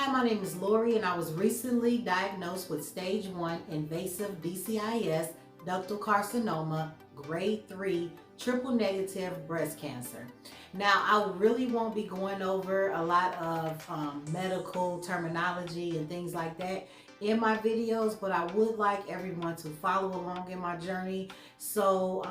Hi, my name is Lori, and I was recently diagnosed with stage 1 invasive DCIS ductal carcinoma, grade 3, triple negative breast cancer. Now, I really won't be going over a lot of medical terminology and things like that in my videos, but I would like everyone to follow along in my journey. So,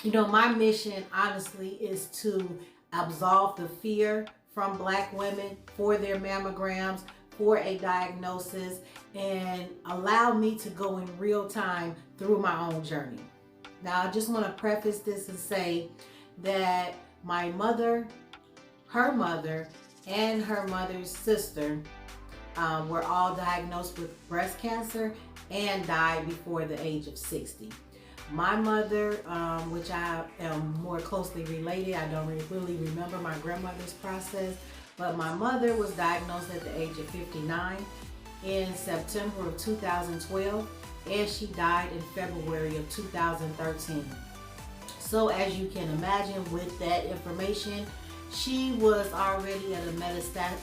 my mission honestly is to absolve the fear from Black women for their mammograms, for a diagnosis, and allow me to go in real time through my own journey. Now, I just want to preface this and say that my mother, her mother, and her mother's sister were all diagnosed with breast cancer and died before the age of 60. My mother, which I am more closely related, I don't really remember my grandmother's process, but my mother was diagnosed at the age of 59 in September of 2012, and she died in February of 2013. So as you can imagine, with that information, she was already at a metastatic,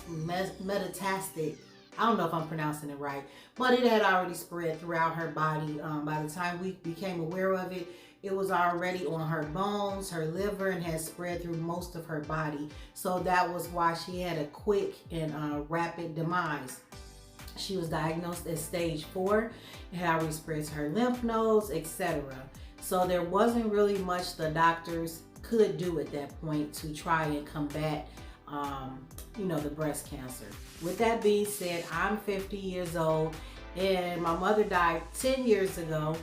I don't know if I'm pronouncing it right, but it had already spread throughout her body. By the time we became aware of it, it was already on her bones, her liver, and had spread through most of her body. So that was why she had a quick and rapid demise. She was diagnosed at stage 4. It had already spread to her lymph nodes, etc. So there wasn't really much the doctors could do at that point to try and combat the breast cancer. With that being said, I'm 50 years old, and my mother died 10 years ago.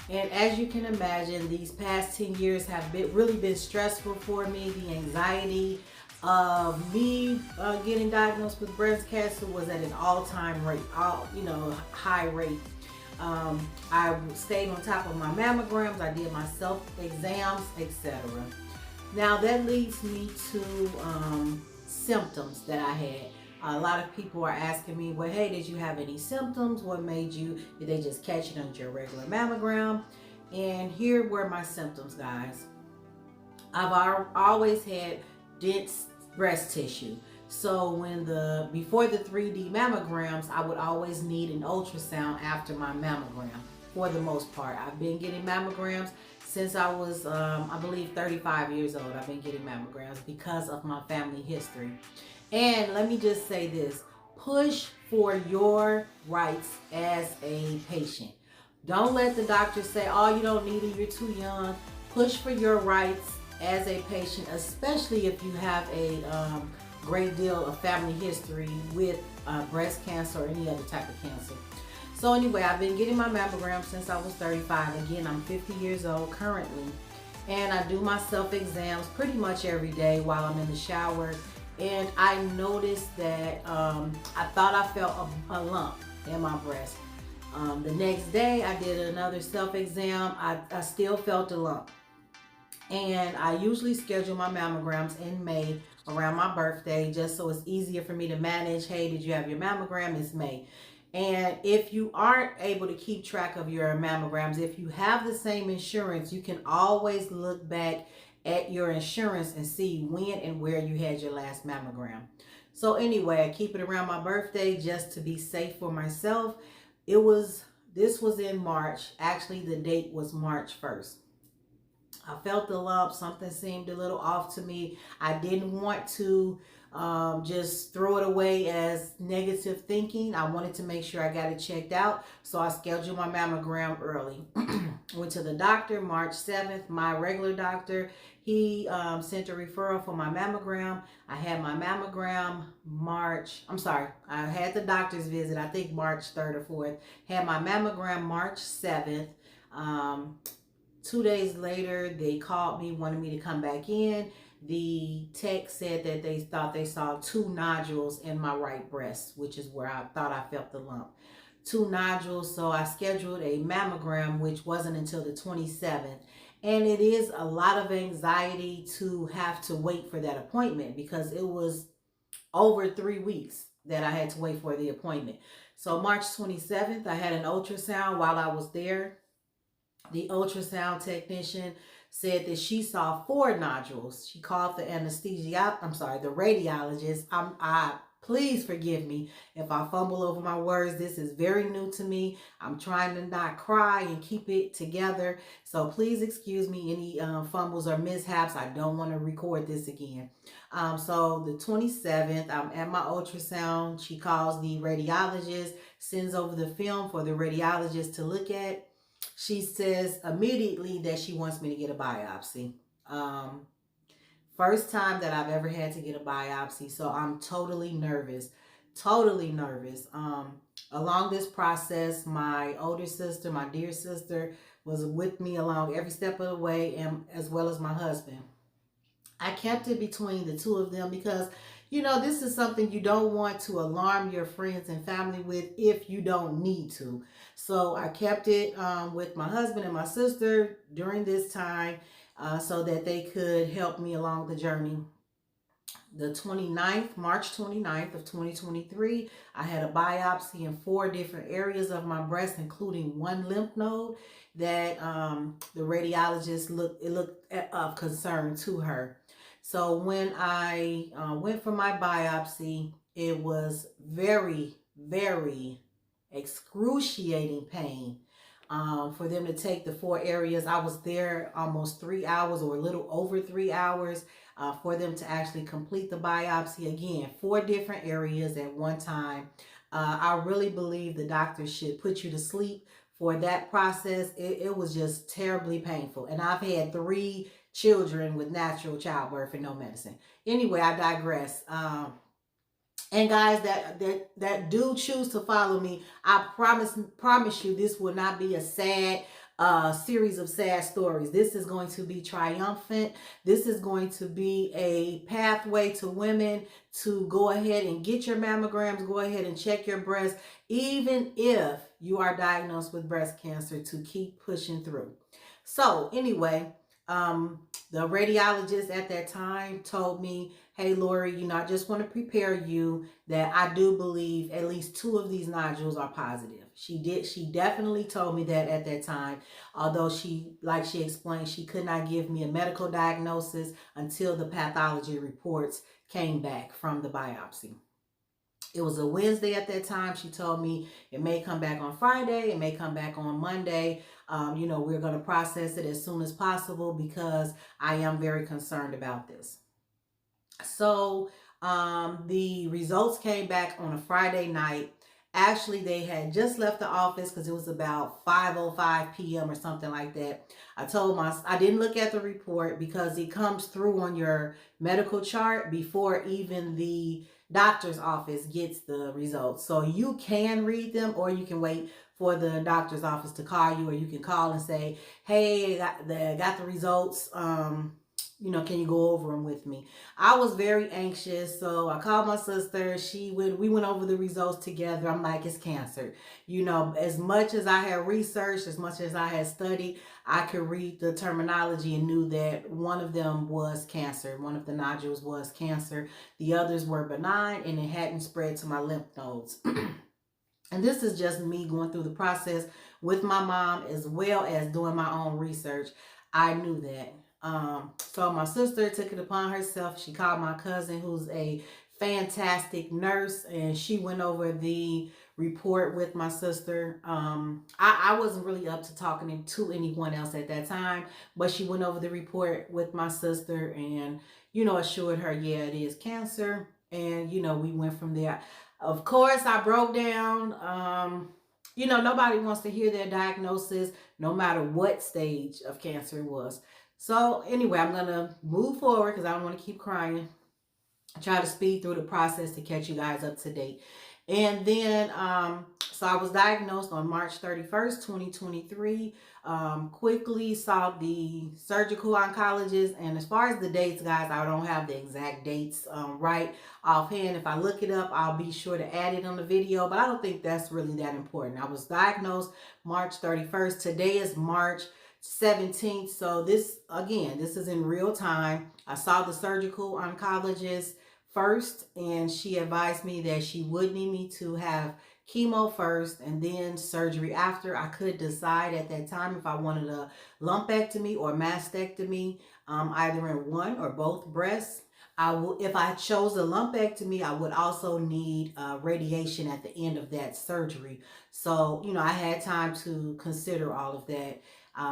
And as you can imagine, these past 10 years have really been stressful for me. The anxiety of me getting diagnosed with breast cancer was at an all-time rate, high rate. I stayed on top of my mammograms, I did my self-exams, etc. Now that leads me to symptoms that I had. A lot of people are asking me, well, hey, did you have any symptoms? Did they just catch it on your regular mammogram? And here were my symptoms, guys. I've always had dense breast tissue. So before the 3D mammograms, I would always need an ultrasound after my mammogram. For the most part, I've been getting mammograms since I was, I believe, 35 years old. I've been getting mammograms because of my family history. And let me just say this, push for your rights as a patient. Don't let the doctor say, oh, you don't need it, you're too young. Push for your rights as a patient, especially if you have a great deal of family history with breast cancer or any other type of cancer. So anyway, I've been getting my mammogram since I was 35. Again, I'm 50 years old currently. And I do my self-exams pretty much every day while I'm in the shower. And I noticed that I thought I felt a lump in my breast. The next day, I did another self-exam. I still felt a lump. And I usually schedule my mammograms in May around my birthday, just so it's easier for me to manage. Hey, did you have your mammogram? It's May. And if you aren't able to keep track of your mammograms, if you have the same insurance, you can always look back at your insurance and see when and where you had your last mammogram. So anyway, I keep it around my birthday just to be safe for myself. This was in March. Actually, the date was March 1st. I felt the lump. Something seemed a little off to me. I didn't want to just throw it away as negative thinking. I wanted to make sure I got it checked out. So I scheduled my mammogram early. Went to the doctor March 7th, my regular doctor. He sent a referral for my mammogram. I had my mammogram I had the doctor's visit, I think March 3rd or 4th. Had my mammogram March 7th. 2 days later, they called me, wanted me to come back in. The tech said that they thought they saw 2 nodules in my right breast, which is where I thought I felt the lump. 2 nodules, so I scheduled a mammogram, which wasn't until the 27th. And it is a lot of anxiety to have to wait for that appointment because it was over 3 weeks that I had to wait for the appointment. So March 27th, I had an ultrasound while I was there. The ultrasound technician said that she saw 4 nodules. She called the radiologist. Please forgive me if I fumble over my words. This is very new to me. I'm trying to not cry and keep it together. So please excuse me any fumbles or mishaps. I don't want to record this again. So the 27th, I'm at my ultrasound. She calls the radiologist, sends over the film for the radiologist to look at. She says immediately that she wants me to get a biopsy. Um, First time that I've ever had to get a biopsy, so I'm totally nervous. Totally nervous. Along this process, my older sister, my dear sister, was with me along every step of the way, and as well as my husband. I kept it between the two of them because, you know, this is something you don't want to alarm your friends and family with if you don't need to. So I kept it with my husband and my sister during this time so that they could help me along the journey. The 29th, March 29th of 2023, I had a biopsy in 4 different areas of my breast, including one lymph node that the radiologist looked of concern to her. So when I went for my biopsy, it was very, very excruciating pain. For them to take the 4 areas, I was there almost 3 hours or a little over 3 hours for them to actually complete the biopsy. Again, 4 different areas at one time. I really believe the doctor should put you to sleep for that process. It was just terribly painful. And I've had 3 children with natural childbirth and no medicine. Anyway, I digress. And guys that do choose to follow me, I promise you this will not be a sad series of sad stories. This is going to be triumphant. This is going to be a pathway to women to go ahead and get your mammograms, go ahead and check your breast, even if you are diagnosed with breast cancer, to keep pushing through. So anyway, the radiologist at that time told me, hey, Lori, you know, I just want to prepare you that I do believe at least 2 of these nodules are positive. She definitely told me that at that time, although like she explained, she could not give me a medical diagnosis until the pathology reports came back from the biopsy. It was a Wednesday at that time. She told me it may come back on Friday, it may come back on Monday. You know, we're going to process it as soon as possible because I am very concerned about this. So the results came back on a Friday night. Actually, they had just left the office because it was about 5:05 p.m. or something like that. I didn't look at the report because it comes through on your medical chart before even the doctor's office gets the results. So you can read them, or you can wait for the doctor's office to call you, or you can call and say, hey, I got the results. You know, can you go over them with me? I was very anxious, so I called my sister. We went over the results together. I'm like, it's cancer. You know, as much as I had researched, as much as I had studied, I could read the terminology and knew that one of them was cancer. One of the nodules was cancer. The others were benign, and it hadn't spread to my lymph nodes. And this is just me going through the process with my mom as well as doing my own research. I knew that. So my sister took it upon herself. She called my cousin, who's a fantastic nurse, and she went over the report with my sister. I wasn't really up to talking to anyone else at that time, but she went over the report with my sister and, you know, assured her, yeah, it is cancer. And, you know, we went from there. Of course, I broke down. You know, nobody wants to hear their diagnosis, no matter what stage of cancer it was. So anyway, I'm going to move forward because I don't want to keep crying. I try to speed through the process to catch you guys up to date. And then, so I was diagnosed on March 31st, 2023. Quickly saw the surgical oncologist. And as far as the dates, guys, I don't have the exact dates right offhand. If I look it up, I'll be sure to add it on the video. But I don't think that's really that important. I was diagnosed March 31st. Today is March 17th. So this is in real time. I saw the surgical oncologist first, and she advised me that she would need me to have chemo first and then surgery after. I could decide at that time if I wanted a lumpectomy or mastectomy, either in one or both breasts. If I chose a lumpectomy, I would also need radiation at the end of that surgery. So, I had time to consider all of that.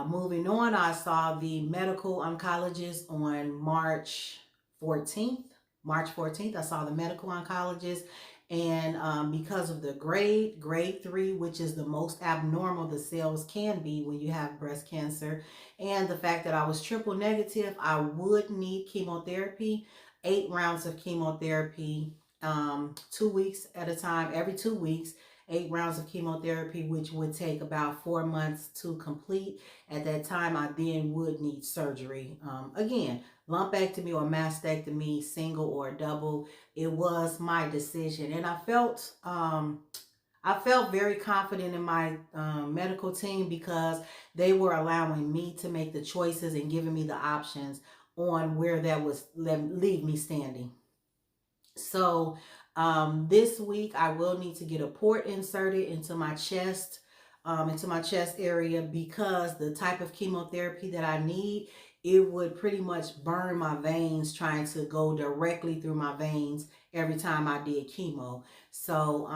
Moving on, I saw the medical oncologist on March 14th. March 14th, I saw the medical oncologist. And because of the grade 3, which is the most abnormal the cells can be when you have breast cancer, and the fact that I was triple negative, I would need chemotherapy, 8 rounds of chemotherapy, 2 weeks at a time, every 2 weeks. 8 rounds of chemotherapy, which would take about 4 months to complete. At that time, I then would need surgery. Again, lumpectomy or mastectomy, single or double, it was my decision. And I felt very confident in my medical team because they were allowing me to make the choices and giving me the options on where that was leave me standing. So this week I will need to get a port inserted into my chest area, because the type of chemotherapy that I need, it would pretty much burn my veins trying to go directly through my veins every time I did chemo. So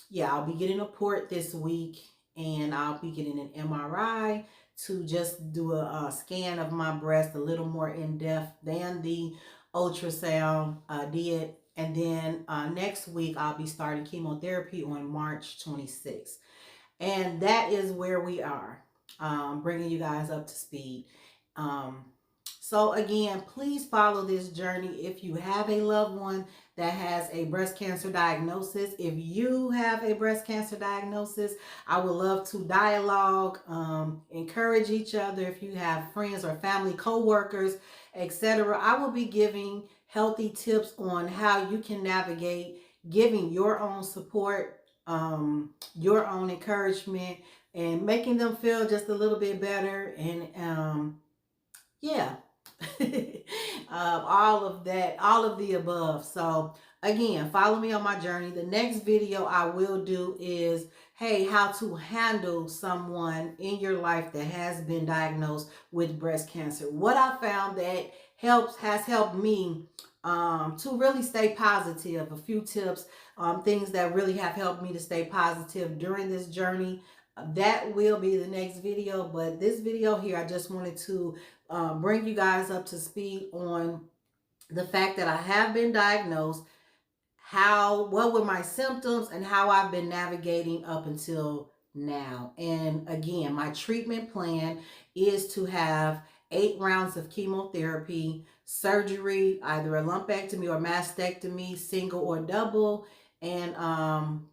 yeah, I'll be getting a port this week, and I'll be getting an MRI to just do a scan of my breast a little more in depth than the ultrasound did. And then next week, I'll be starting chemotherapy on March 26th. And that is where we are, bringing you guys up to speed. So again, please follow this journey. If you have a loved one that has a breast cancer diagnosis, if you have a breast cancer diagnosis, I would love to dialogue, encourage each other. If you have friends or family, co-workers, etc., I will be giving healthy tips on how you can navigate giving your own support, your own encouragement, and making them feel just a little bit better. And yeah, all of that, all of the above. So again, follow me on my journey. The next video I will do is, hey, how to handle someone in your life that has been diagnosed with breast cancer. What I found that has helped me to really stay positive. A few tips, things that really have helped me to stay positive during this journey. That will be the next video. But this video here, I just wanted to bring you guys up to speed on the fact that I have been diagnosed, what were my symptoms, and how I've been navigating up until now. And again, my treatment plan is to have 8 rounds of chemotherapy, surgery, either a lumpectomy or mastectomy, single or double, and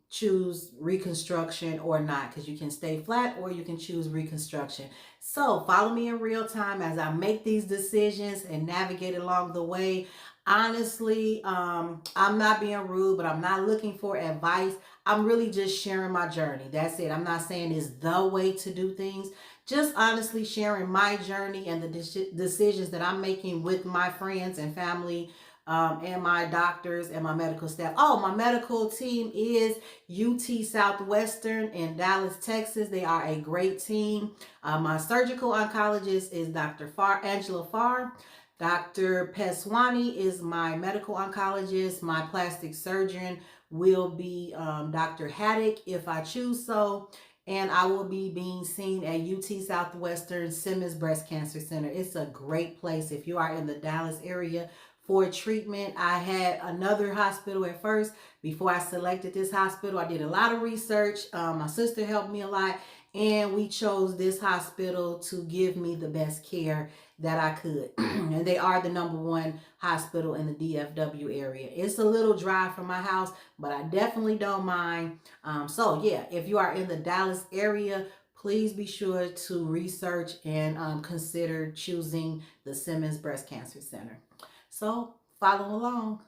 choose reconstruction or not, because you can stay flat or you can choose reconstruction. So follow me in real time as I make these decisions and navigate along the way. Honestly, I'm not being rude, but I'm not looking for advice. I'm really just sharing my journey. That's it. I'm not saying it's the way to do things. Just honestly sharing my journey and the decisions that I'm making with my friends and family, and my doctors and my medical staff. Oh, my medical team is UT Southwestern in Dallas, Texas. They are a great team. My surgical oncologist is Dr. Angela Farr. Dr. Peswani is my medical oncologist. My plastic surgeon will be Dr. Haddock if I choose so. And I will be being seen at UT Southwestern Simmons Breast Cancer Center. It's a great place if you are in the Dallas area for treatment. I had another hospital at first. Before I selected this hospital, I did a lot of research. My sister helped me a lot, and we chose this hospital to give me the best care that I could. And they are the #1 hospital in the DFW area. It's a little drive from my house, but I definitely don't mind. So yeah, if you are in the Dallas area, please be sure to research and consider choosing the Simmons Breast Cancer Center. So follow along.